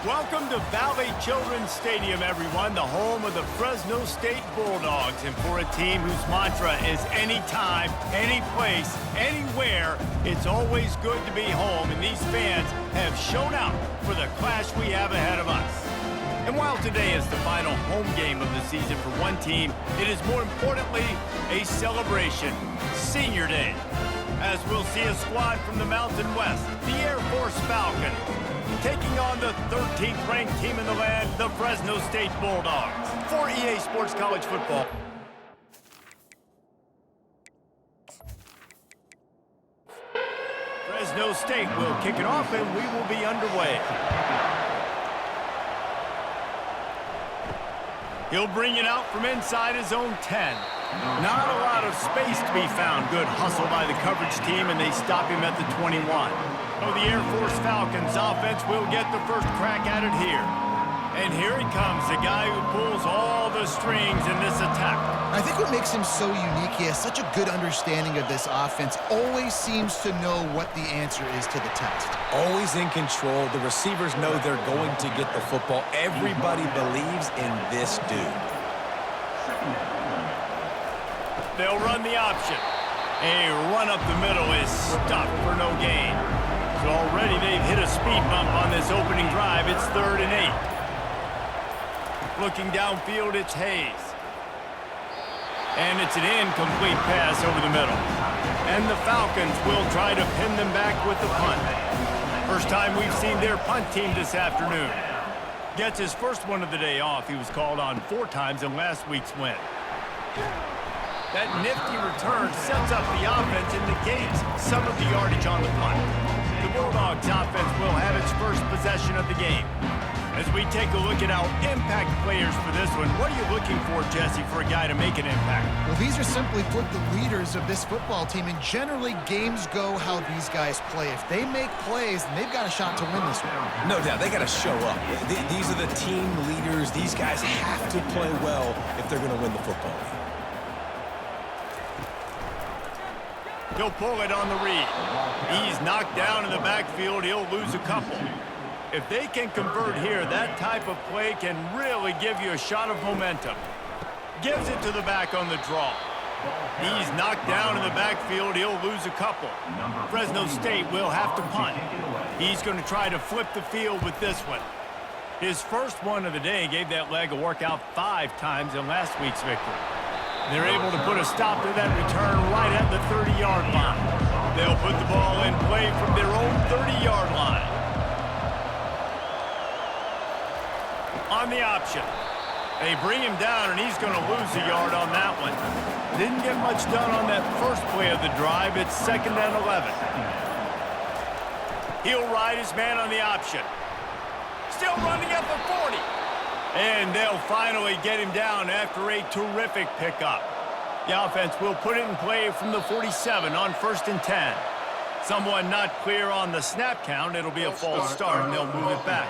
Welcome to Valley Children's Stadium, everyone, the home of the Fresno State Bulldogs. And for a team whose mantra is anytime, any place, anywhere, it's always good to be home. And these fans have shown out for the clash we have ahead of us. And while today is the final home game of the season for one team, it is more importantly a celebration, Senior Day. As we'll see a squad from the Mountain West, the Air Force Falcons, taking on the 13th ranked team in the land, the Fresno State Bulldogs. For EA Sports College Football. Fresno State will kick it off and we will be underway. He'll bring it out from inside his own 10. Not a lot of space to be found. Good hustle by the coverage team, and they stop him at the 21. Oh, the Air Force Falcons offense will get the first crack at it here. And here he comes, the guy who pulls all the strings in this attack. I think what makes him so unique, he has such a good understanding of this offense, always seems to know what the answer is to the test. Always in control. The receivers know they're going to get the football. Everybody believes in this dude. They'll run the option. A run up the middle is stopped for no gain. So already they've hit a speed bump on this opening drive. It's 3rd and 8. Looking downfield, it's Hayes. And it's an incomplete pass over the middle. And the Falcons will try to pin them back with the punt. First time we've seen their punt team this afternoon. Gets his first one of the day off. He was called on 4 times in last week's win. That nifty return sets up the offense and negates some of the yardage on the punt. The Bulldogs offense will have its first possession of the game. As we take a look at our impact players for this one, what are you looking for, Jesse, for a guy to make an impact? Well, these are simply put the leaders of this football team, and generally games go how these guys play. If they make plays, then they've got a shot to win this one. No doubt, they got to show up. These are the team leaders. These guys have to play well if they're going to win the football game. He'll pull it on the read. He's knocked down in the backfield. He'll lose a couple. If they can convert here, that type of play can really give you a shot of momentum. Gives it to the back on the draw. He's knocked down in the backfield. He'll lose a couple. Fresno State will have to punt. He's going to try to flip the field with this one. His first one of the day gave that leg a workout 5 times in last week's victory. They're able to put a stop to that return right at the 30-yard line. They'll put the ball in play from their own 30-yard line. On the option. They bring him down, and he's going to lose a yard on that one. Didn't get much done on that first play of the drive. It's 2nd and 11. He'll ride his man on the option. Still running at the 40. And they'll finally get him down after a terrific pickup. The offense will put it in play from the 47 on 1st and 10. Someone not clear on the snap count. It'll be a false start, and they'll move it back.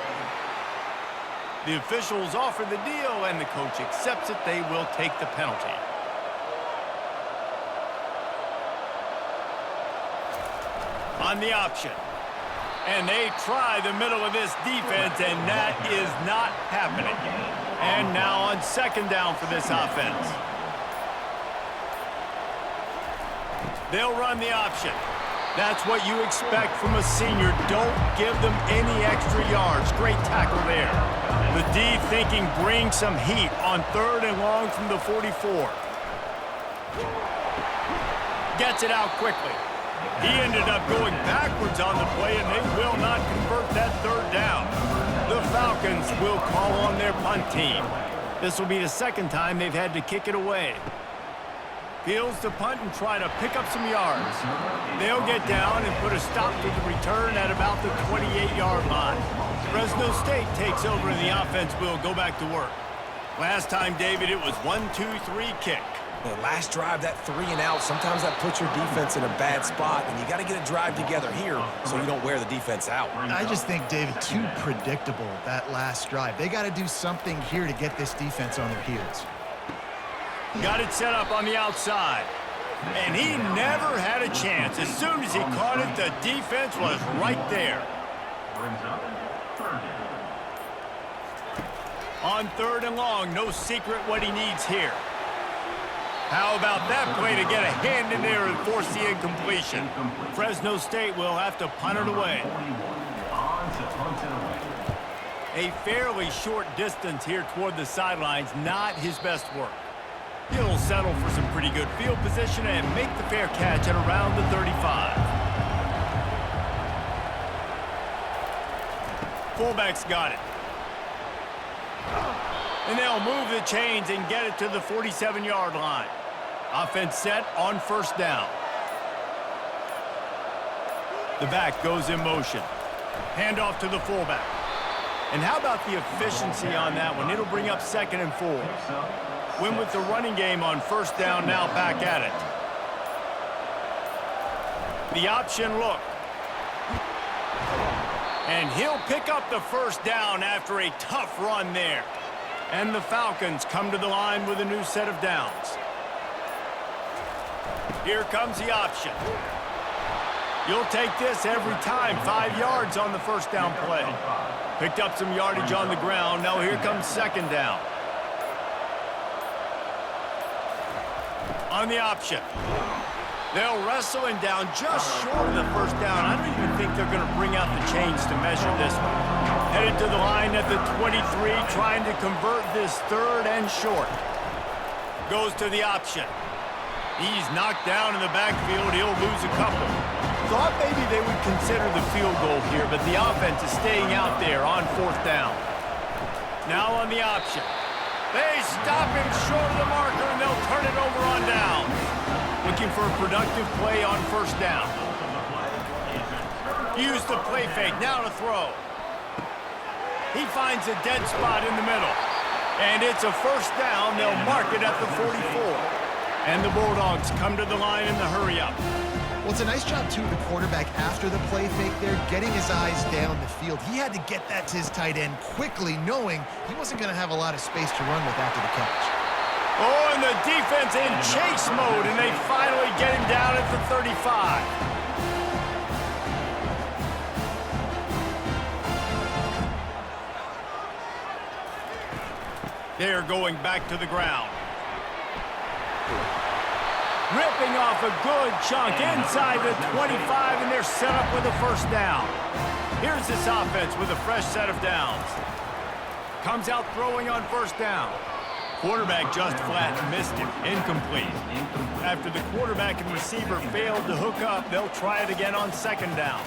The officials offer the deal, and the coach accepts it. They will take the penalty. On the option. And they try the middle of this defense, and that is not happening. And now on 2nd down for this offense. They'll run the option. That's what you expect from a senior. Don't give them any extra yards. Great tackle there. The D thinking bring some heat on 3rd and long from the 44. Gets it out quickly. He ended up going backwards on the play, and they will not convert that 3rd down. The Falcons will call on their punt team. This will be the 2nd time they've had to kick it away. Fields to punt and try to pick up some yards. They'll get down and put a stop to the return at about the 28-yard line. Fresno State takes over, and the offense will go back to work. Last time, David, it was 1-2-3 kick. Well, last drive, that 3 and out, sometimes that puts your defense in a bad spot, and you got to get a drive together here so you don't wear the defense out. I just think, David, too predictable, that last drive. They got to do something here to get this defense on their heels. Got it set up on the outside. And he never had a chance. As soon as he caught it, the defense was right there. On 3rd and long, no secret what he needs here. How about that play to get a hand in there and force the incompletion? Fresno State will have to punt it away. A fairly short distance here toward the sidelines, not his best work. He'll settle for some pretty good field position and make the fair catch at around the 35. Fullback's got it. And they'll move the chains and get it to the 47-yard line. Offense set on 1st down. The back goes in motion. Handoff to the fullback. And how about the efficiency on that one? It'll bring up 2nd and 4. Win with the running game on 1st down, now back at it. The option look. And he'll pick up the 1st down after a tough run there. And the Falcons come to the line with a new set of downs. Here comes the option. You'll take this every time. 5 yards on the 1st down play. Picked up some yardage on the ground. Now here comes 2nd down. On the option. They'll wrestle him down just short of the 1st down. I don't even think they're going to bring out the chains to measure this one. Headed to the line at the 23, trying to convert this 3rd and short. Goes to the option. He's knocked down in the backfield. He'll lose a couple. Thought maybe they would consider the field goal here, but the offense is staying out there on 4th down. Now on the option. They stop him short of the marker, and they'll turn it over on down. Looking for a productive play on 1st down. Use the play fake, now to throw. He finds a dead spot in the middle. And it's a 1st down. They'll mark it at the 44. And the Bulldogs come to the line in the hurry-up. Well, it's a nice job, too, the quarterback after the play fake there, getting his eyes down the field. He had to get that to his tight end quickly, knowing he wasn't going to have a lot of space to run with after the catch. Oh, and the defense in chase mode, and they finally get him down at the 35. They're going back to the ground. Ripping off a good chunk inside the 25, and they're set up with a 1st down. Here's this offense with a fresh set of downs. Comes out throwing on 1st down. Quarterback just flat missed him. Incomplete. After the quarterback and receiver failed to hook up, they'll try it again on 2nd down.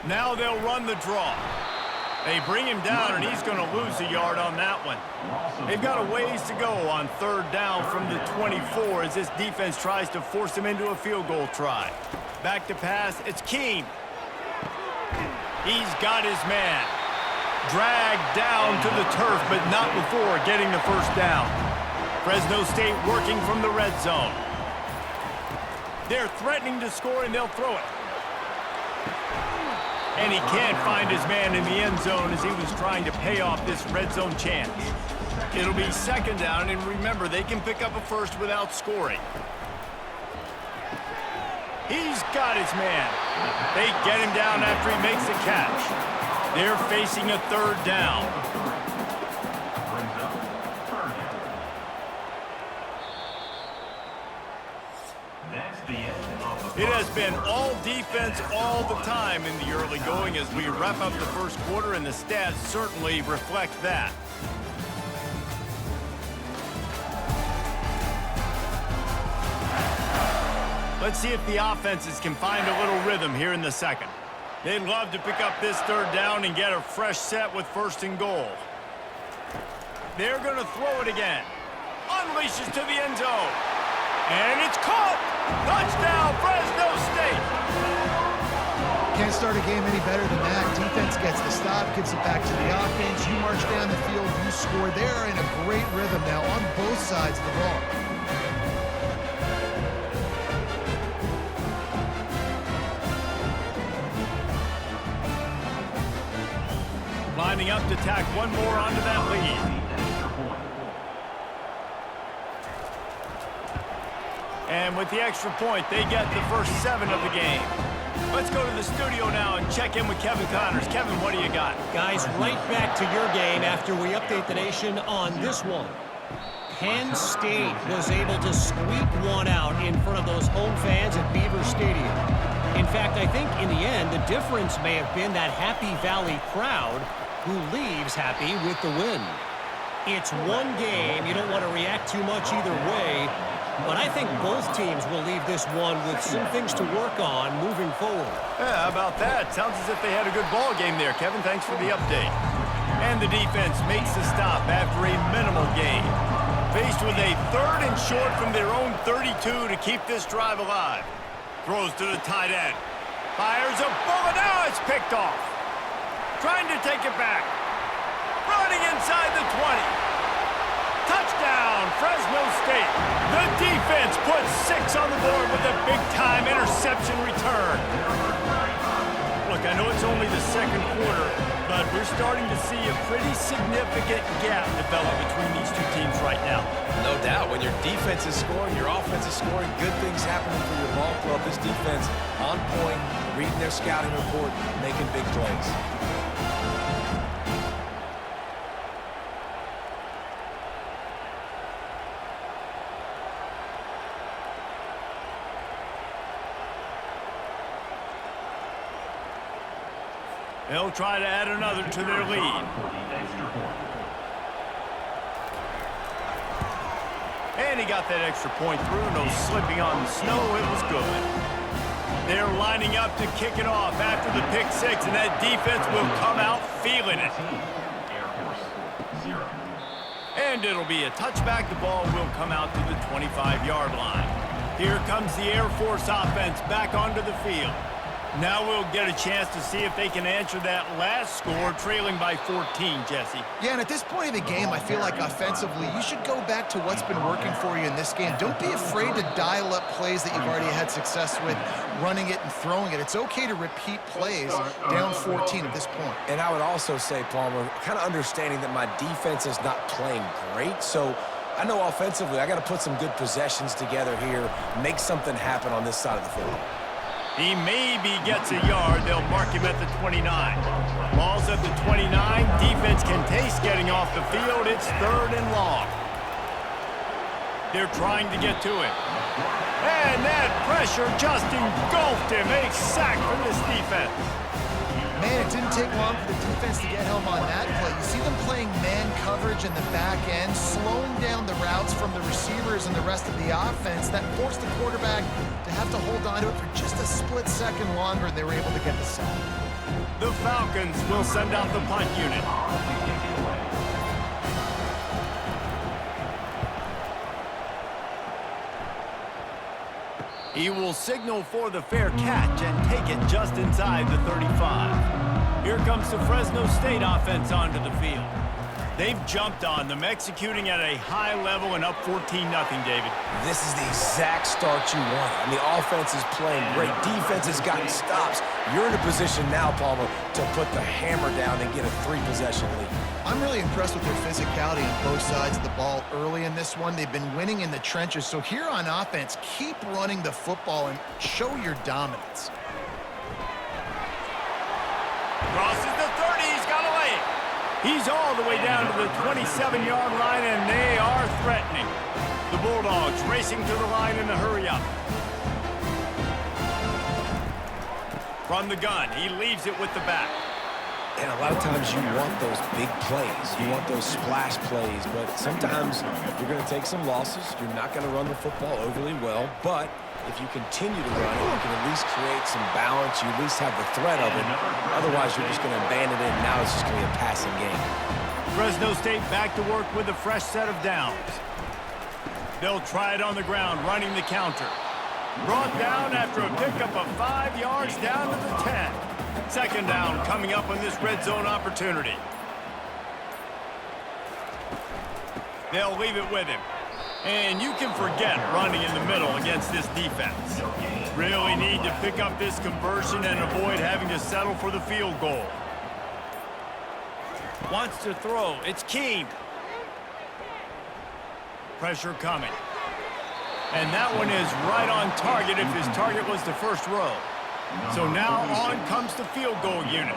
Now they'll run the draw. They bring him down, and he's going to lose a yard on that one. They've got a ways to go on 3rd down from the 24 as this defense tries to force him into a field goal try. Back to pass, it's Keene. He's got his man. Dragged down to the turf, but not before getting the 1st down. Fresno State working from the red zone. They're threatening to score, and they'll throw it. And he can't find his man in the end zone as he was trying to pay off this red zone chance. It'll be 2nd down, and remember, they can pick up a 1st without scoring. He's got his man. They get him down after he makes the catch. They're facing a 3rd down. It has been all defense all the time in the early going as we wrap up the 1st quarter, and the stats certainly reflect that. Let's see if the offenses can find a little rhythm here in the 2nd. They'd love to pick up this 3rd down and get a fresh set with 1st and goal. They're going to throw it again. Unleashes to the end zone. And it's caught! Touchdown, Fresno State! Can't start a game any better than that. Defense gets the stop, gives it back to the offense. You march down the field, you score. They're in a great rhythm now on both sides of the ball. Lining up to tack one more onto that lead. And with the extra point, they get the first 7 of the game. Let's go to the studio now and check in with Kevin Connors. Kevin, what do you got? Guys, right back to your game after we update the nation on this one. Penn State was able to squeak one out in front of those home fans at Beaver Stadium. In fact, I think in the end, the difference may have been that Happy Valley crowd who leaves happy with the win. It's one game. You don't want to react too much either way. But I think both teams will leave this one with some things to work on moving forward. Yeah, how about that? Sounds as if they had a good ball game there, Kevin. Thanks for the update. And the defense makes the stop after a minimal gain. Faced with a 3rd and short from their own 32 to keep this drive alive. Throws to the tight end. Fires a bullet. Now it's picked off. Trying to take it back. Running inside the 20. Touchdown, Fresno State. The defense puts 6 on the board with a big-time interception return. Look, I know it's only the second quarter, but we're starting to see a pretty significant gap develop between these two teams right now. No doubt. When your defense is scoring, your offense is scoring, good things happening for your ball club. This defense on point, reading their scouting report, making big plays. They'll try to add another to their lead. And he got that extra point through. No slipping on the snow. It was good. They're lining up to kick it off after the pick 6, and that defense will come out feeling it. And it'll be a touchback. The ball will come out to the 25-yard line. Here comes the Air Force offense back onto the field. Now we'll get a chance to see if they can answer that last score, trailing by 14, Jesse. Yeah, and at this point of the game, I feel like offensively, you should go back to what's been working for you in this game. Don't be afraid to dial up plays that you've already had success with, running it and throwing it. It's okay to repeat plays down 14 at this point. And I would also say, Palmer, kind of understanding that my defense is not playing great, so I know offensively I got to put some good possessions together here, make something happen on this side of the field. He maybe gets a yard. They'll mark him at the 29. Ball's at the 29. Defense can taste getting off the field. It's 3rd and long. They're trying to get to it. And that pressure just engulfed him. A sack from this defense. Man, it didn't take long for the defense to get home on that play. You see them playing man coverage in the back end, slowing down the routes from the receivers and the rest of the offense. That forced the quarterback to have to hold on to it for just a split second longer, and they were able to get the sack. The Falcons will send out the punt unit. He will signal for the fair catch and take it just inside the 35. Here comes the Fresno State offense onto the field. They've jumped on them, executing at a high level and up 14-0, David. This is the exact start you want. I mean, the offense is playing great. Defense has gotten stops. You're in a position now, Palmer, to put the hammer down and get a 3-possession lead. I'm really impressed with their physicality on both sides of the ball early in this one. They've been winning in the trenches. So here on offense, keep running the football and show your dominance. Crosses the 30. He's got to lay it. He's all the way down to the 27-yard line, and they are threatening. The Bulldogs racing to the line in a hurry-up. From the gun, he leaves it with the back. And a lot of times you want those big plays. You want those splash plays, but sometimes you're going to take some losses. You're not going to run the football overly well, but if you continue to run it, you can at least create some balance. You at least have the threat of it. Otherwise, you're just going to abandon it, and now it's just going to be a passing game. Fresno State back to work with a fresh set of downs. They'll try it on the ground, running the counter. Brought down after a pickup of 5 yards down to the 10. Second down coming up on this red zone opportunity. They'll leave it with him. And you can forget running in the middle against this defense. Really need to pick up this conversion and avoid having to settle for the field goal. Wants to throw. It's Keene. Pressure coming. And that one is right on target if his target was the first row. So now on comes the field goal unit.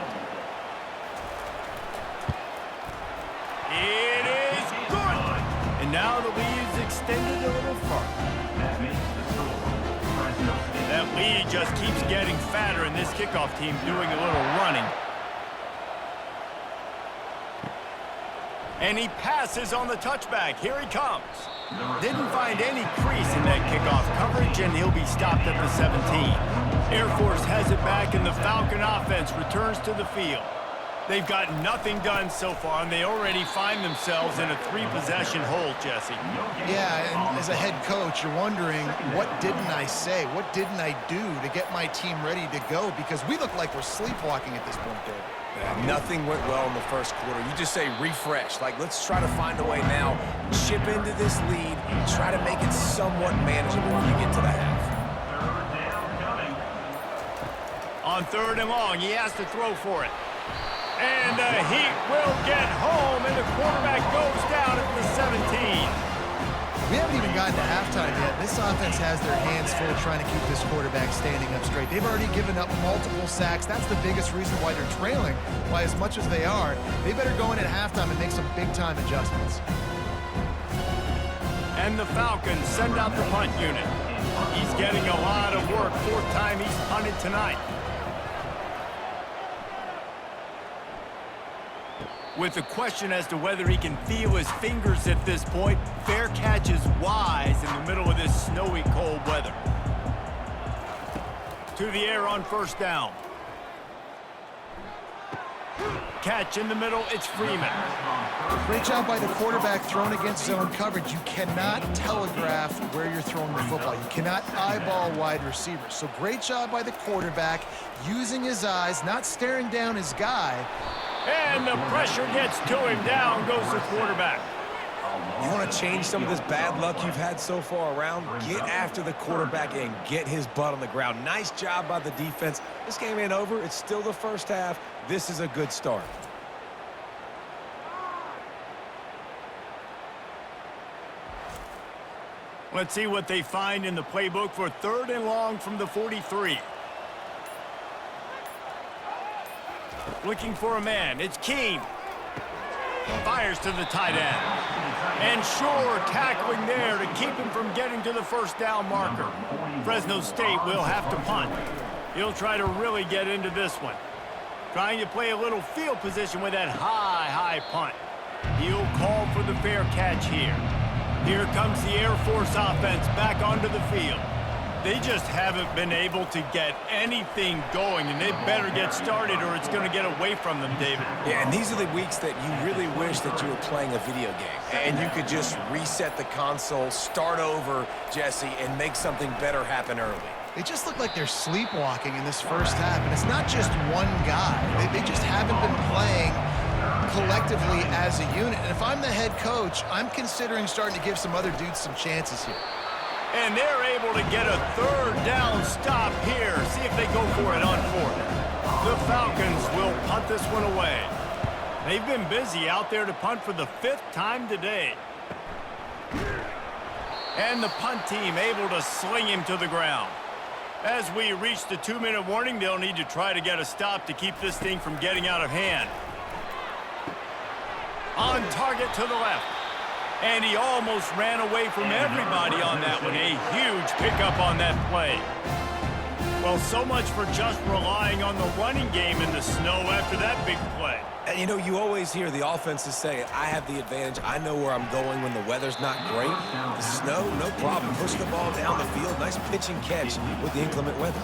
It is good. And now the lead is extended a little further. That lead just keeps getting fatter, and this kickoff team doing a little running. And he passes on the touchback. Here he comes. Didn't find any crease in that kickoff coverage, and he'll be stopped at the 17. Air Force has it back, and the Falcon offense returns to the field. They've got nothing done so far, and they already find themselves in a 3-possession hole, Jesse. Yeah, and as a head coach, you're wondering, what didn't I say? What didn't I do to get my team ready to go? Because we look like we're sleepwalking at this point, David. Yeah, nothing went well in the first quarter. You just say refresh. Like, let's try to find a way now, chip into this lead, try to make it somewhat manageable when you get to the half. On 3rd and long, he has to throw for it. And the Heat will get home, and the quarterback goes down at the 17. We haven't even gotten to halftime yet. This offense has their hands full trying to keep this quarterback standing up straight. They've already given up multiple sacks. That's the biggest reason why they're trailing, why as much as they are. They better go in at halftime and make some big-time adjustments. And the Falcons send out the punt unit. He's getting a lot of work. 4th time he's punted tonight. With a question as to whether he can feel his fingers at this point, fair catch is wise in the middle of this snowy, cold weather. To the air on 1st down. Catch in the middle, it's Freeman. Great job by the quarterback thrown against zone coverage. You cannot telegraph where you're throwing the football. You cannot eyeball wide receivers. So great job by the quarterback using his eyes, not staring down his guy. And the pressure gets to him. Down goes the quarterback. You want to change some of this bad luck you've had so far around? Get after the quarterback and get his butt on the ground. Nice job by the defense. This game ain't over. It's still the first half. This is a good start. Let's see what they find in the playbook for 3rd and long from the 43. Looking for a man. It's Keene. Fires to the tight end. And Shore tackling there to keep him from getting to the 1st down marker. Fresno State will have to punt. He'll try to really get into this one. Trying to play a little field position with that high punt. He'll call for the fair catch here. Here comes the Air Force offense back onto the field. They just haven't been able to get anything going, and they better get started or it's going to get away from them, David. Yeah, and these are the weeks that you really wish that you were playing a video game and you could just reset the console, start over, Jesse, and make something better happen early. They just look like they're sleepwalking in this first half, and it's not just one guy. They just haven't been playing collectively as a unit. And if I'm the head coach, I'm considering starting to give some other dudes some chances here. And they're able to get a 3rd down stop here. See if they go for it on 4th. The Falcons will punt this one away. They've been busy out there to punt for the 5th time today. And the punt team able to sling him to the ground. As we reach the 2-minute warning, they'll need to try to get a stop to keep this thing from getting out of hand. On target to the left. And he almost ran away from everybody on that one. A huge pickup on that play. Well, so much for just relying on the running game in the snow after that big play. And, you know, you always hear the offenses say, I have the advantage. I know where I'm going when the weather's not great. The snow, no problem. Push the ball down the field. Nice pitch and catch with the inclement weather.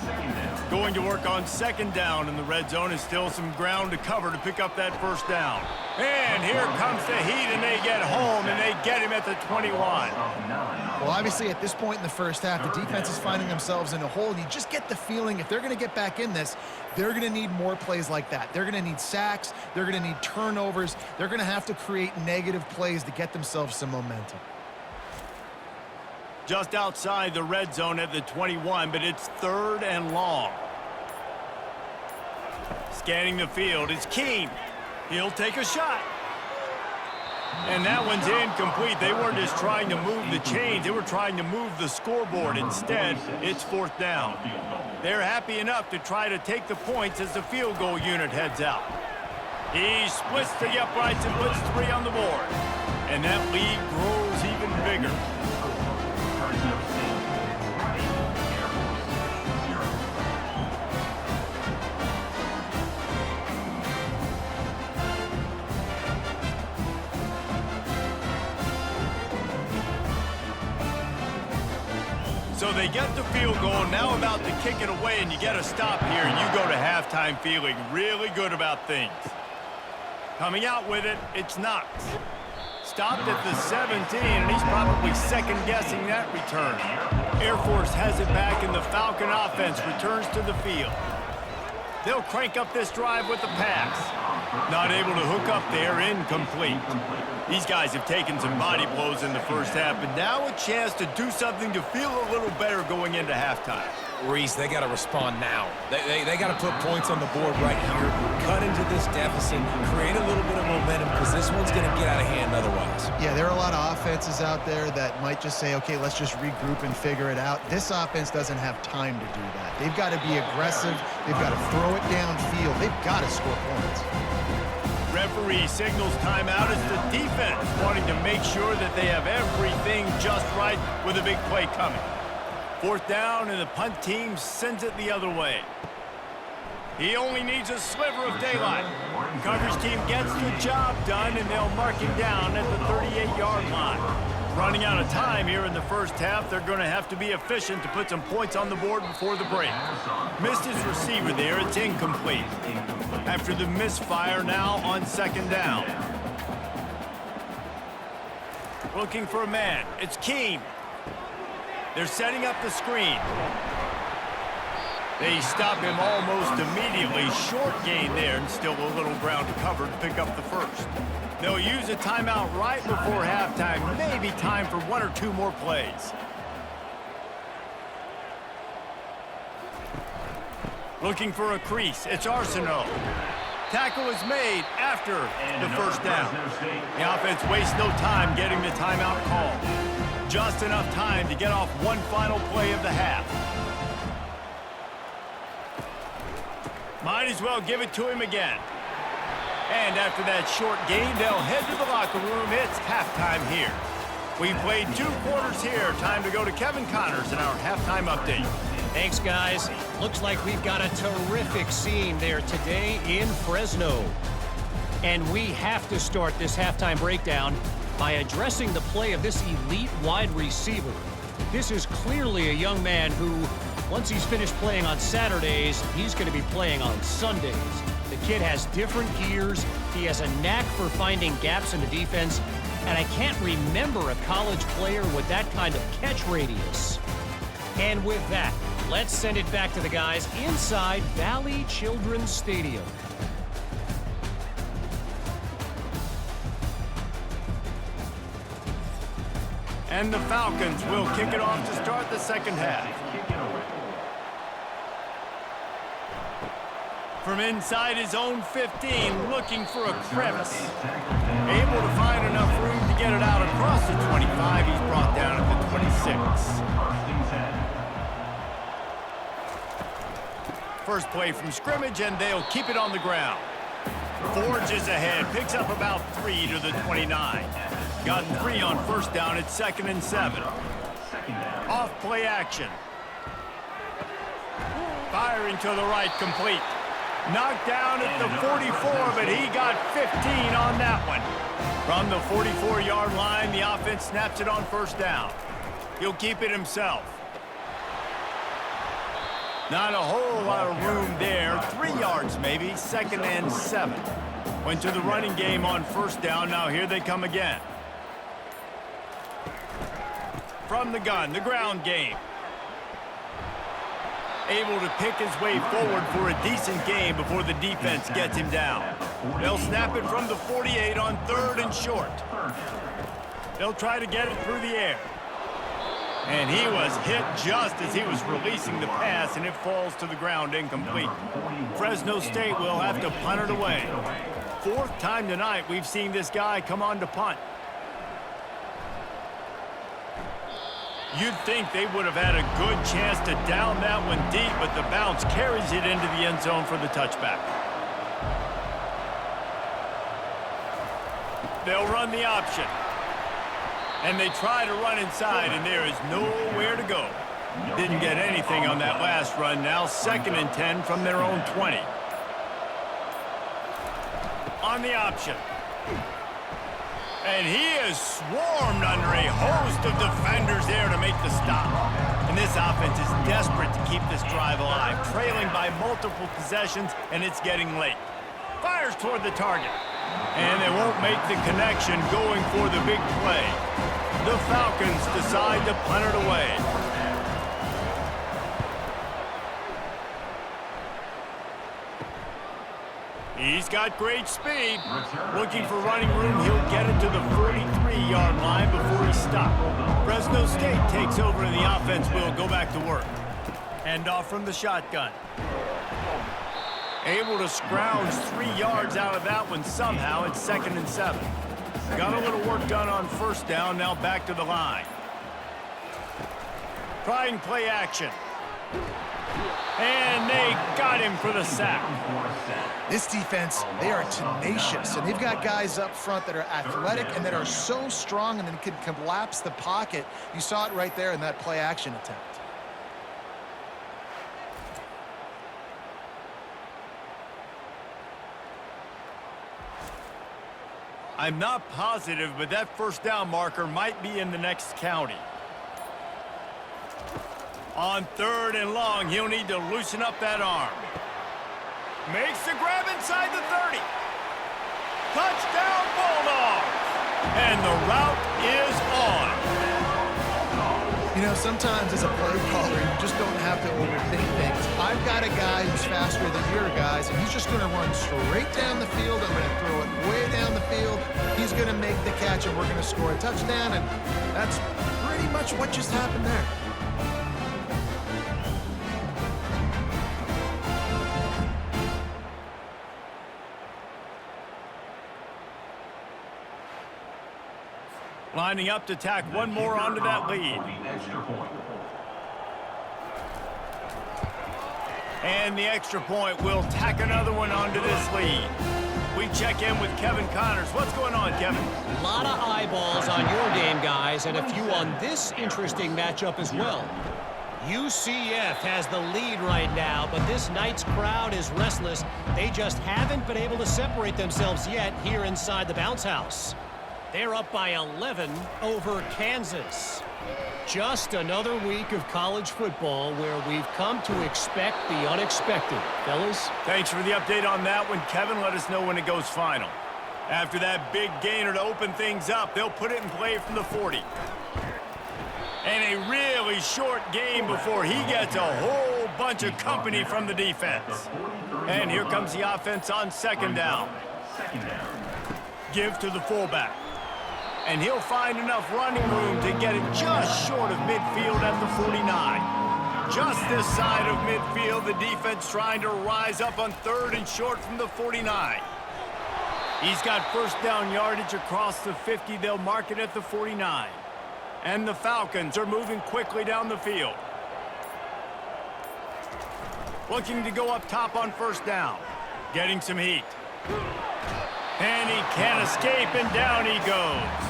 Going to work on 2nd down in the red zone is still some ground to cover to pick up that 1st down. And here comes the Heat, and they get home, and they get him at the 21. Well, obviously, at this point in the first half, the defense is finding themselves in a hole, and you just get the feeling if they're going to get back in this, they're going to need more plays like that. They're going to need sacks. They're going to need turnovers. They're going to have to create negative plays to get themselves some momentum. Just outside the red zone at the 21, but it's 3rd and long. Scanning the field, it's Keene. He'll take a shot. And that one's incomplete. They weren't just trying to move the chains. They were trying to move the scoreboard. Instead, it's fourth down. They're happy enough to try to take the points as the field goal unit heads out. He splits to the uprights and puts 3 on the board. And that lead grows even bigger. So they get the field goal, now about to kick it away, and you get a stop here, and you go to halftime feeling really good about things. Coming out with it, it's Knox. Stopped at the 17, and he's probably second-guessing that return. Air Force has it back, and the Falcon offense returns to the field. They'll crank up this drive with the pass. Not able to hook up there, incomplete. These guys have taken some body blows in the first half, but now a chance to do something to feel a little better going into halftime. Reese, they got to respond now. They got to put points on the board right here, cut into this deficit, create a little bit of momentum, because this one's going to get out of hand otherwise. Yeah, there are a lot of offenses out there that might just say, okay, let's just regroup and figure it out. This offense doesn't have time to do that. They've got to be aggressive. They've got to throw it downfield. They've got to score points. Referee signals timeout as the defense wanting to make sure that they have everything just right with a big play coming. Fourth down, and the punt team sends it the other way. He only needs a sliver of daylight. Coverage team gets the job done, and they'll mark him down at the 38-yard line. Running out of time here in the first half, they're going to have to be efficient to put some points on the board before the break. Missed his receiver there. It's incomplete. After the misfire, now on second down. Looking for a man. It's Keene. They're setting up the screen. They stop him almost immediately. Short gain there, and still a little ground to cover to pick up the first. They'll use a timeout right before halftime. Maybe time for 1 or 2 more plays. Looking for a crease. It's Arsenault. Tackle is made after the first down. The offense wastes no time getting the timeout call. Just enough time to get off one final play of the half. Might as well give it to him again. And after that short gain, they'll head to the locker room. It's halftime here. We've played 2 quarters here. Time to go to Kevin Connors in our halftime update. Thanks, guys. Looks like we've got a terrific scene there today in Fresno. And we have to start this halftime breakdown by addressing the play of this elite wide receiver. This is clearly a young man who, once he's finished playing on Saturdays, he's going to be playing on Sundays. The kid has different gears. He has a knack for finding gaps in the defense. And I can't remember a college player with that kind of catch radius. And with that, let's send it back to the guys inside Valley Children's Stadium. And the Falcons will kick it off to start the second half. From inside his own 15, looking for a crevice. Able to find enough room to get it out across the 25. He's brought down at the 26. First play from scrimmage, and they'll keep it on the ground. Forges ahead, picks up about 3 to the 29. Gotten 3 on first down. It's 2nd and 7. Off play action. Firing to the right, complete. Knocked down at the 44, but he got 15 on that one. From the 44-yard line, the offense snaps it on first down. He'll keep it himself. Not a whole lot of room there. 3 yards maybe, 2nd and 7. Went to the running game on first down. Now here they come again. From the gun, the ground game. Able to pick his way forward for a decent game before the defense gets him down. They'll snap it from the 48 on 3rd and short. They'll try to get it through the air. And he was hit just as he was releasing the pass, and it falls to the ground incomplete. Fresno State will have to punt it away. fourth time tonight we've seen this guy come on to punt. You'd think they would have had a good chance to down that one deep, but the bounce carries it into the end zone for the touchback. They'll run the option. And they try to run inside, and there is nowhere to go. Didn't get anything on that last run. Now 2nd and 10 from their own 20. On the option. And he is swarmed under a host of defenders there to make the stop. And this offense is desperate to keep this drive alive, trailing by multiple possessions, and it's getting late. Fires toward the target. And they won't make the connection going for the big play. The Falcons decide to punt it away. He's got great speed. Looking for running room, he'll get it to the 43-yard line before he stopped. Fresno State takes over and the offense will go back to work. Hand off from the shotgun. Able to scrounge 3 yards out of that one somehow. It's 2nd and 7. Got a little work done on first down, now back to the line. Trying play action. And they got him for the sack. This defense, they are tenacious, and they've got guys up front that are athletic and that are so strong and then can collapse the pocket. You saw it right there in that play action attempt. I'm not positive, but that first down marker might be in the next county. On 3rd and long, he'll need to loosen up that arm. Makes the grab inside the 30. Touchdown, Bulldogs! And the route is on. You know, sometimes as a play caller, you just don't have to overthink things. I've got a guy who's faster than your guys, and he's just going to run straight down the field. I'm going to throw it way down the field. He's going to make the catch, and we're going to score a touchdown, and that's pretty much what just happened there. Lining up to tack one more onto that lead. And the extra point will tack another one onto this lead. We check in with Kevin Connors. What's going on, Kevin? A lot of eyeballs on your game, guys, and a few on this interesting matchup as well. UCF has the lead right now, but this night's crowd is restless. They just haven't been able to separate themselves yet here inside the bounce house. They're up by 11 over Kansas. Just another week of college football where we've come to expect the unexpected. Fellas? Thanks for the update on that one, Kevin. Let us know when it goes final. After that big gainer to open things up, they'll put it in play from the 40. And a really short game before he gets a whole bunch of company from the defense. And here comes the offense on 2nd down. Give to the fullback. And he'll find enough running room to get it just short of midfield at the 49. Just this side of midfield, the defense trying to rise up on 3rd and short from the 49. He's got first down yardage across the 50. They'll mark it at the 49. And the Falcons are moving quickly down the field. Looking to go up top on first down. Getting some heat. And he can't escape, and down he goes.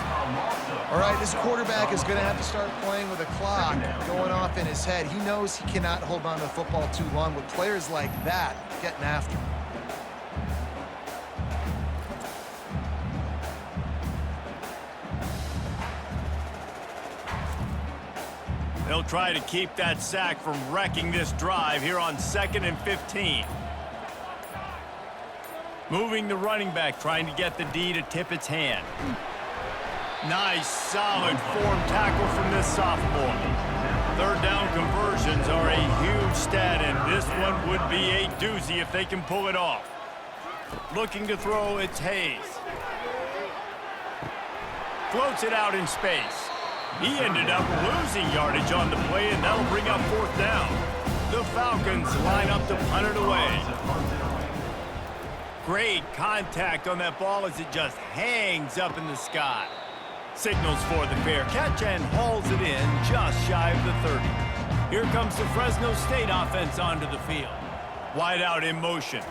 All right, this quarterback is going to have to start playing with a clock going off in his head. He knows he cannot hold on to the football too long with players like that getting after him. They'll try to keep that sack from wrecking this drive here on 2nd and 15. Moving the running back, trying to get the D to tip its hand. Nice, solid form tackle from this sophomore. 3rd down conversions are a huge stat, and this one would be a doozy if they can pull it off. Looking to throw, it's Hayes. Floats it out in space. He ended up losing yardage on the play, and that'll bring up 4th down. The Falcons line up to punt it away. Great contact on that ball as it just hangs up in the sky. Signals for the fair catch and hauls it in just shy of the 30. Here comes the Fresno State offense onto the field. Wide out in motion.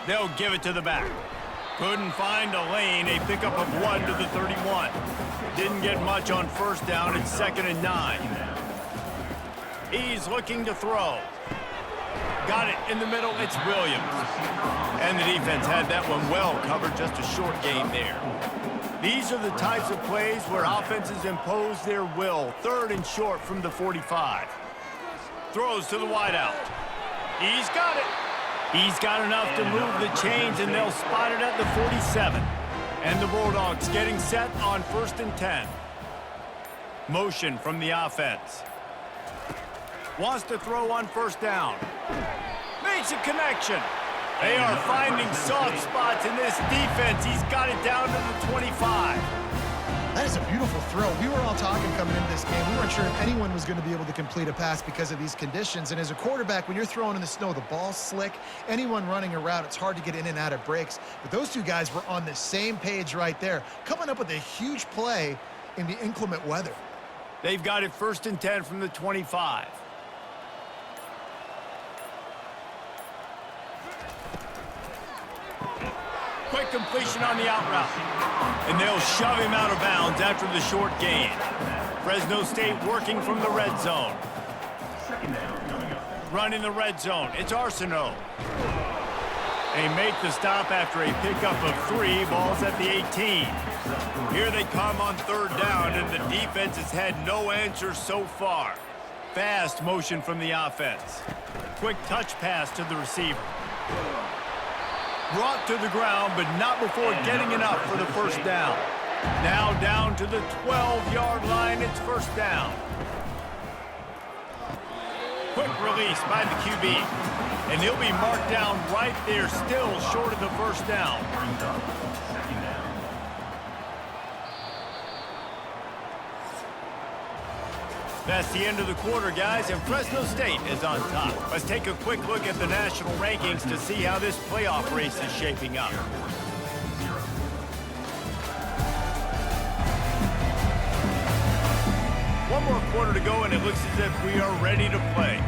They'll give it to the back. Couldn't find a lane. A pickup of 1 to the 31. Didn't get much on first down. It's 2nd and 9. He's looking to throw. Got it in the middle. It's Williams. And the defense had that one well covered. Just a short gain there. These are the types of plays where offenses impose their will. 3rd and short from the 45. Throws to the wideout. He's got it. He's got enough to move the chains, and they'll spot it at the 47. And the Bulldogs getting set on 1st and 10. Motion from the offense. Wants to throw on first down. Makes a connection. They are finding soft spots in this defense. He's got it down to the 25. That is a beautiful throw. We were all talking coming into this game. We weren't sure if anyone was going to be able to complete a pass because of these conditions. And as a quarterback, when you're throwing in the snow, the ball's slick. Anyone running a route, it's hard to get in and out of breaks. But those two guys were on the same page right there, coming up with a huge play in the inclement weather. They've got it 1st and 10 from the 25. Quick completion on the out route. And they'll shove him out of bounds after the short gain. Fresno State working from the red zone. Running the red zone. It's Arsenault. They make the stop after a pickup of 3. Ball's at the 18. Here they come on 3rd down, and the defense has had no answer so far. Fast motion from the offense. Quick touch pass to the receiver. Brought to the ground, but not before getting enough for the first down. Now down to the 12-yard line. It's 1st down. Quick release by the QB. And he'll be marked down right there, still short of the first down. That's the end of the quarter, guys, and Fresno State is on top. Let's take a quick look at the national rankings to see how this playoff race is shaping up. One more quarter to go, and it looks as if we are ready to play.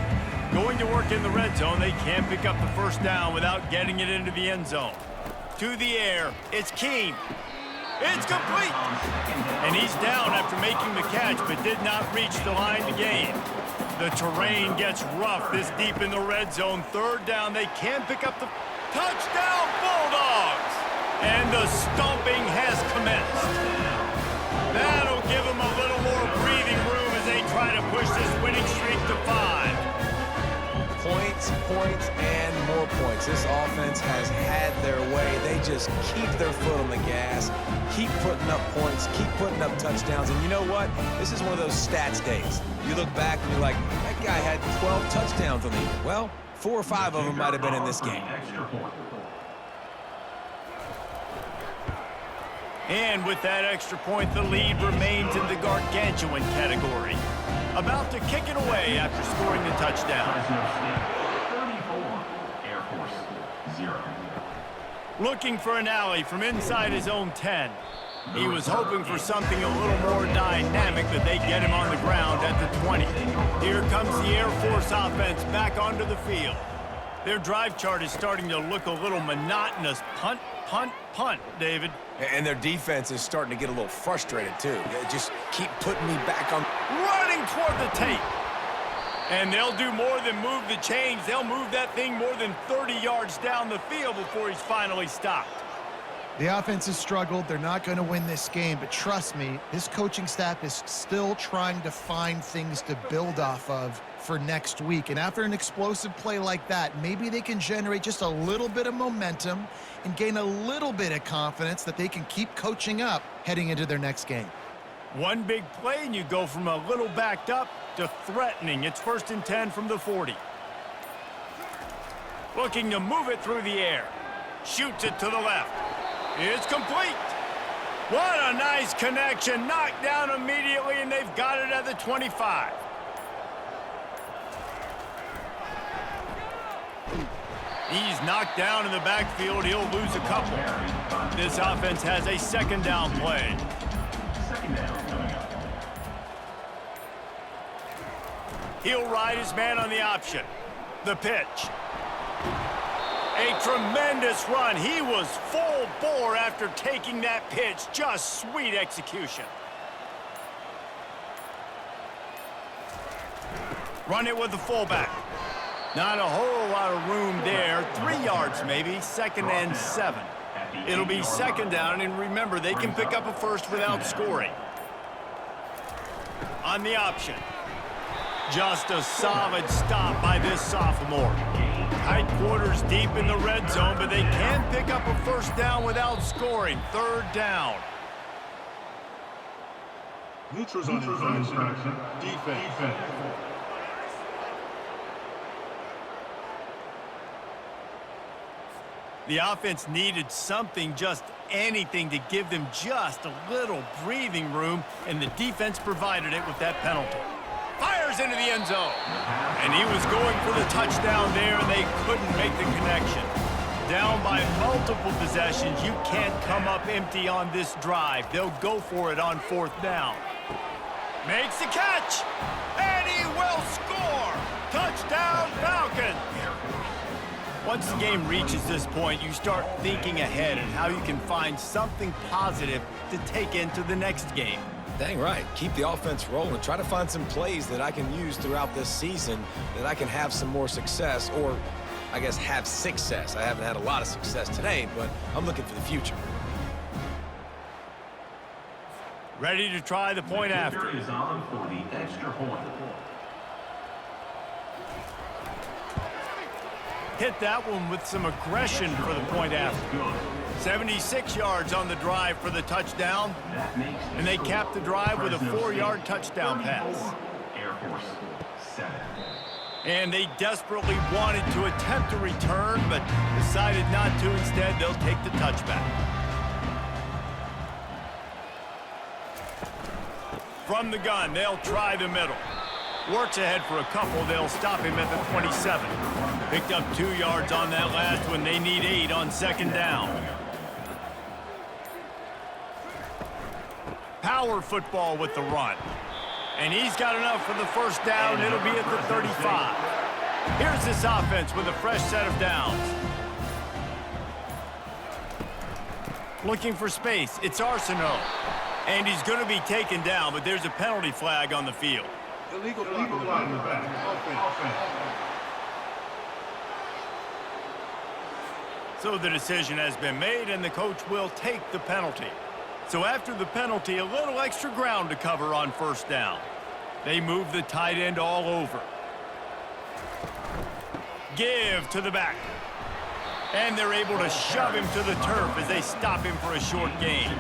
Going to work in the red zone, they can't pick up the first down without getting it into the end zone. To the air, it's Keene. It's complete! And he's down after making the catch, but did not reach the line to gain. The terrain gets rough this deep in the red zone. 3rd down, they can pick up the touchdown Bulldogs! And the stomping has commenced. That'll give them a little more breathing room as they try to push this winning streak to 5. Points, and more points. This offense has had their way. They just keep their foot on the gas, keep putting up points, keep putting up touchdowns. And you know what? This is one of those stats days. You look back and you're like, that guy had 12 touchdowns on the year. Well, 4 or 5 of them might have been in this game. And with that extra point, the lead remains in the gargantuan category. About to kick it away after scoring the touchdown. 34, Air Force 0. Looking for an alley from inside his own 10. He was hoping for something a little more dynamic, that they get him on the ground at the 20. Here comes the Air Force offense back onto the field. Their drive chart is starting to look a little monotonous. Punt, punt, punt, David. And their defense is starting to get a little frustrated, too. They just keep putting me back on. Running toward the tape. And they'll do more than move the chains. They'll move that thing more than 30 yards down the field before he's finally stopped. The offense has struggled. They're not going to win this game, but trust me, this coaching staff is still trying to find things to build off of for next week. And after an explosive play like that, maybe they can generate just a little bit of momentum and gain a little bit of confidence that they can keep coaching up heading into their next game. One big play, and you go from a little backed up to threatening. It's 1st and 10 from the 40. Looking to move it through the air. Shoots it to the left. It's complete. What a nice connection. Knocked down immediately, and they've got it at the 25. He's knocked down in the backfield. He'll lose a couple. This offense has a second down play. Second down coming up. He'll ride his man on the option. The pitch. A tremendous run. He was full bore after taking that pitch. Just sweet execution. Run it with the fullback. Not a whole lot of room there. 3 yards maybe. 2nd and 7. It'll be second down, and remember, they can pick up a first without scoring. On the option. Just a solid stop by this sophomore. Tight quarters deep in the red zone, but they can pick up a first down without scoring. 3rd down. Neutrals on infraction. Defense. The offense needed something, just anything, to give them just a little breathing room, and the defense provided it with that penalty. Fires into the end zone. And he was going for the touchdown there, and they couldn't make the connection. Down by multiple possessions, you can't come up empty on this drive. They'll go for it on 4th down. Makes the catch, and he will score. Touchdown, Falcons. Once the game reaches this point, you start thinking ahead and how you can find something positive to take into the next game. Dang right. Keep the offense rolling. Try to find some plays that I can use throughout this season that I can have some more success, or I guess have success. I haven't had a lot of success today, but I'm looking for the future. Ready to try the point after. Kicker is on for the extra point. Hit that one with some aggression for the point after. Good. 76 yards on the drive for the touchdown, That makes and they capped the drive with a 4-yard touchdown pass. Air Force 7. And they desperately wanted to attempt a return, but decided not to. Instead, they'll take the touchback. From the gun, they'll try the middle. Works ahead for a couple. They'll stop him at the 27. Picked up 2 yards on that last one. They need 8 on 2nd down. Power football with the run. And he's got enough for the first down. It'll be at the 35. Here's this offense with a fresh set of downs. Looking for space. It's Arsenault. And he's going to be taken down, but there's a penalty flag on the field. Illegal flag in the back. Offense. So the decision has been made, and the coach will take the penalty. So after the penalty, a little extra ground to cover on 1st down. They move the tight end all over. Give to the back. And they're able to shove him to the turf as they stop him for a short gain.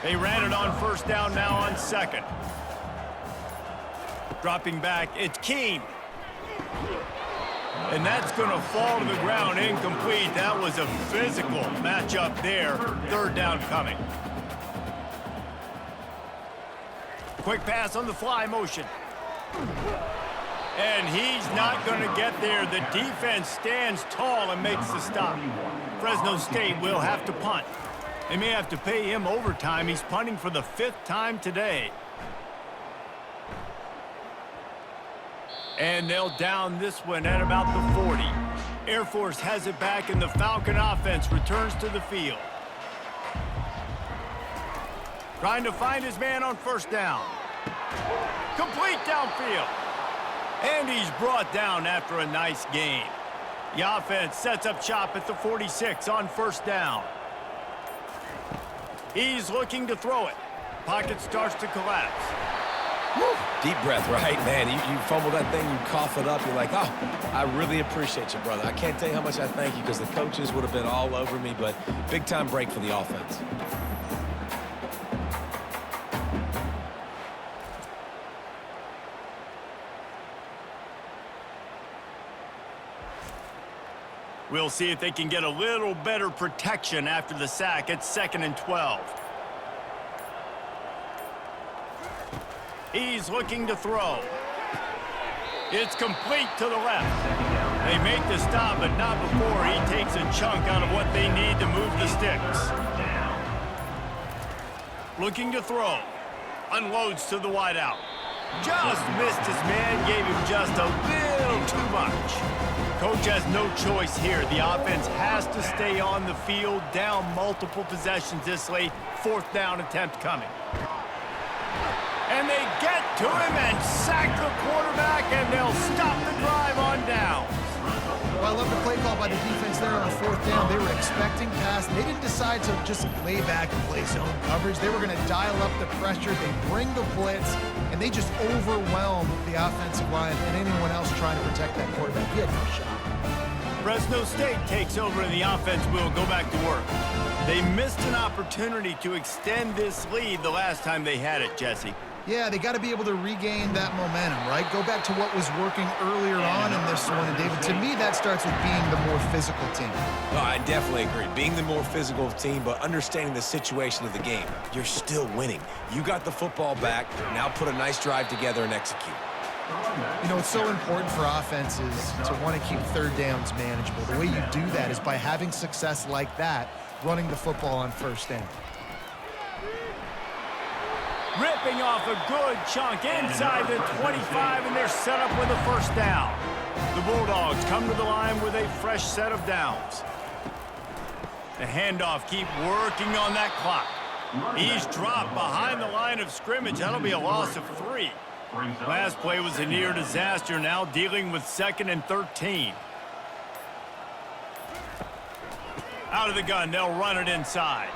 They ran it on 1st down, now on 2nd. Dropping back, it's Keene. And that's going to fall to the ground incomplete. That was a physical matchup there. 3rd down coming. Quick pass on the fly motion. And he's not going to get there. The defense stands tall and makes the stop. Fresno State will have to punt. They may have to pay him overtime. He's punting for the 5th time today. And they'll down this one at about the 40. Air Force has it back, and the Falcon offense returns to the field. Trying to find his man on 1st down. Complete downfield. And he's brought down after a nice gain. The offense sets up shop at the 46 on 1st down. He's looking to throw it. Pocket starts to collapse. Woo. Deep breath, right? Man, you fumble that thing, you cough it up, you're like, oh, I really appreciate you, brother. I can't tell you how much I thank you, because the coaches would have been all over me, but big-time break for the offense. We'll see if they can get a little better protection after the sack at 2nd and 12. He's looking to throw. It's complete to the left. They make the stop, but not before he takes a chunk out of what they need to move the sticks. Looking to throw. Unloads to the wideout. Just missed his man, gave him just a little too much. Coach has no choice here. The offense has to stay on the field, down multiple possessions this late. 4th down attempt coming. And they get to him and sack the quarterback, and they'll stop the drive on down. Well, I love the play call by the defense there on 4th down. They were expecting pass. They didn't decide to just lay back and play zone coverage. They were going to dial up the pressure. They bring the blitz, and they just overwhelm the offensive line and anyone else trying to protect that quarterback. He had no shot. Fresno State takes over, and the offense will go back to work. They missed an opportunity to extend this lead the last time they had it, Jesse. Yeah, they got to be able to regain that momentum, right? Go back to what was working earlier on in this one. And, David, to me, that starts with being the more physical team. No, I definitely agree. Being the more physical team, but understanding the situation of the game. You're still winning. You got the football back. Now put a nice drive together and execute. You know, it's so important for offenses to want to keep 3rd downs manageable. The way you do that is by having success like that, running the football on 1st down. Ripping off a good chunk inside the 25, and they're set up with a 1st down. The Bulldogs come to the line with a fresh set of downs. The handoff, keep working on that clock. He's dropped behind the line of scrimmage. That'll be a loss of 3. Last play was a near disaster, now dealing with 2nd and 13. Out of the gun, they'll run it inside.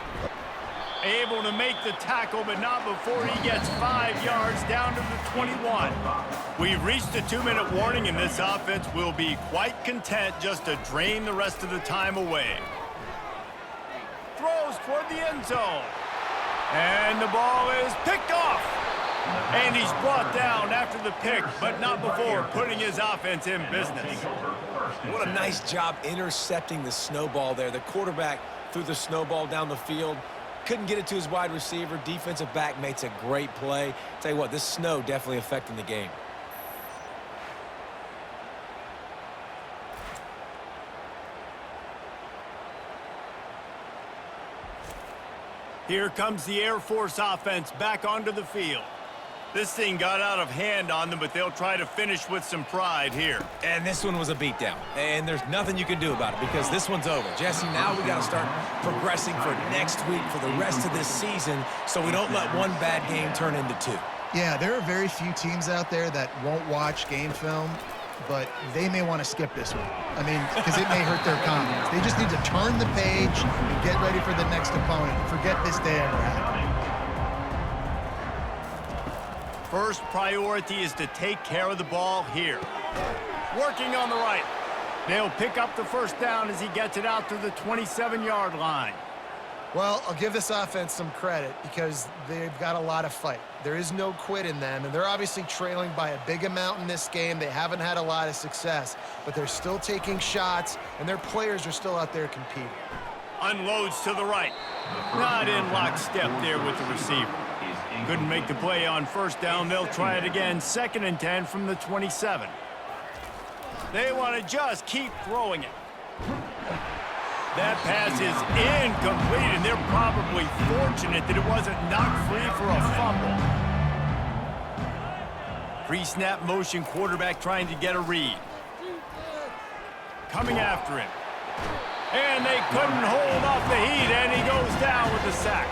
Able to make the tackle, but not before he gets 5 yards down to the 21. We've reached a 2-minute warning, and this offense will be quite content just to drain the rest of the time away. Throws toward the end zone. And the ball is picked off. And he's brought down after the pick, but not before putting his offense in business. What a nice job intercepting the snowball there. The quarterback threw the snowball down the field. Couldn't get it to his wide receiver. Defensive back makes a great play. Tell you what, this snow definitely affecting the game. Here comes the Air Force offense back onto the field. This thing got out of hand on them, but they'll try to finish with some pride here. And this one was a beatdown. And there's nothing you can do about it because this one's over. Jesse, now we got to start progressing for next week for the rest of this season so we don't let one bad game turn into 2. Yeah, there are very few teams out there that won't watch game film, but they may want to skip this one. I mean, because it may hurt their confidence. They just need to turn the page and get ready for the next opponent. Forget this day ever happened. First priority is to take care of the ball here. Working on the right. They'll pick up the 1st down as he gets it out to the 27-yard line. Well, I'll give this offense some credit because they've got a lot of fight. There is no quit in them, and they're obviously trailing by a big amount in this game. They haven't had a lot of success, but they're still taking shots, and their players are still out there competing. Unloads to the right. Not in lockstep there with the receiver. Couldn't make the play on 1st down. They'll try it again. 2nd and 10 from the 27. They want to just keep throwing it. That pass is incomplete, and they're probably fortunate that it wasn't knocked free for a fumble. Pre-snap motion quarterback trying to get a read. Coming after him. And they couldn't hold off the heat, and he goes down with the sack.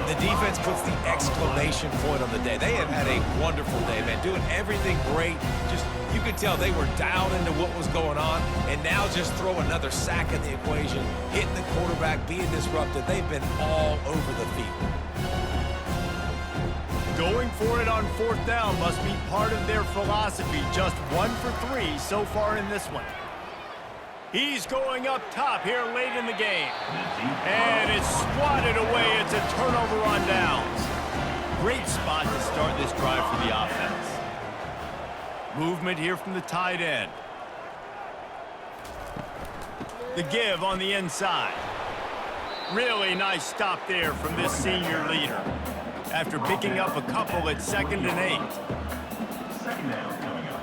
The defense puts the exclamation point on the day. They have had a wonderful day, man, doing everything great. Just, you could tell they were dialed into what was going on, and now just throw another sack in the equation, hitting the quarterback, being disrupted. They've been all over the field. Going for it on 4th down must be part of their philosophy. Just 1 for 3 so far in this one. He's going up top here late in the game. And it's swatted away. It's a turnover on downs. Great spot to start this drive for the offense. Movement here from the tight end. The give on the inside. Really nice stop there from this senior leader. After picking up a couple at 2nd and 8. 2nd down coming up.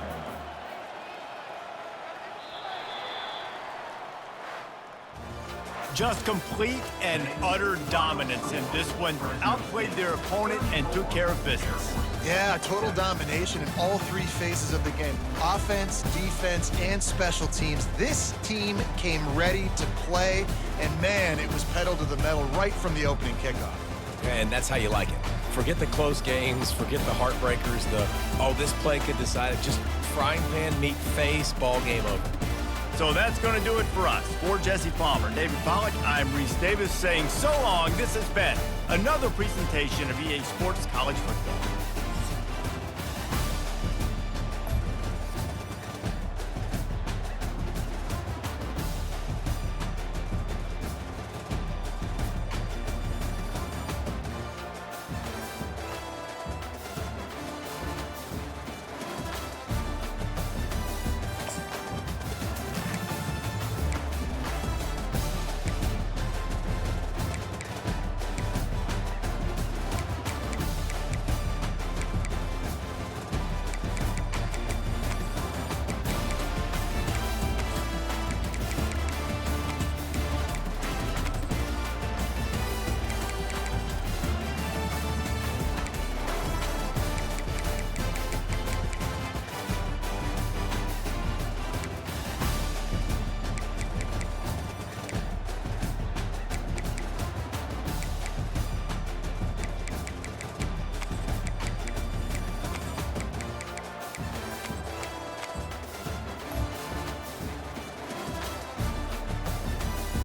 Just complete and utter dominance in this one. Outplayed their opponent and took care of business. Yeah, total domination in all three phases of the game. Offense, defense, and special teams. This team came ready to play, and man, it was pedal to the metal right from the opening kickoff. And that's how you like it. Forget the close games, forget the heartbreakers, oh, this play could decide it. Just frying pan, meat face, ball game over. So that's going to do it for us. For Jesse Palmer, David Pollack, I'm Reese Davis saying so long. This has been another presentation of EA Sports College Football.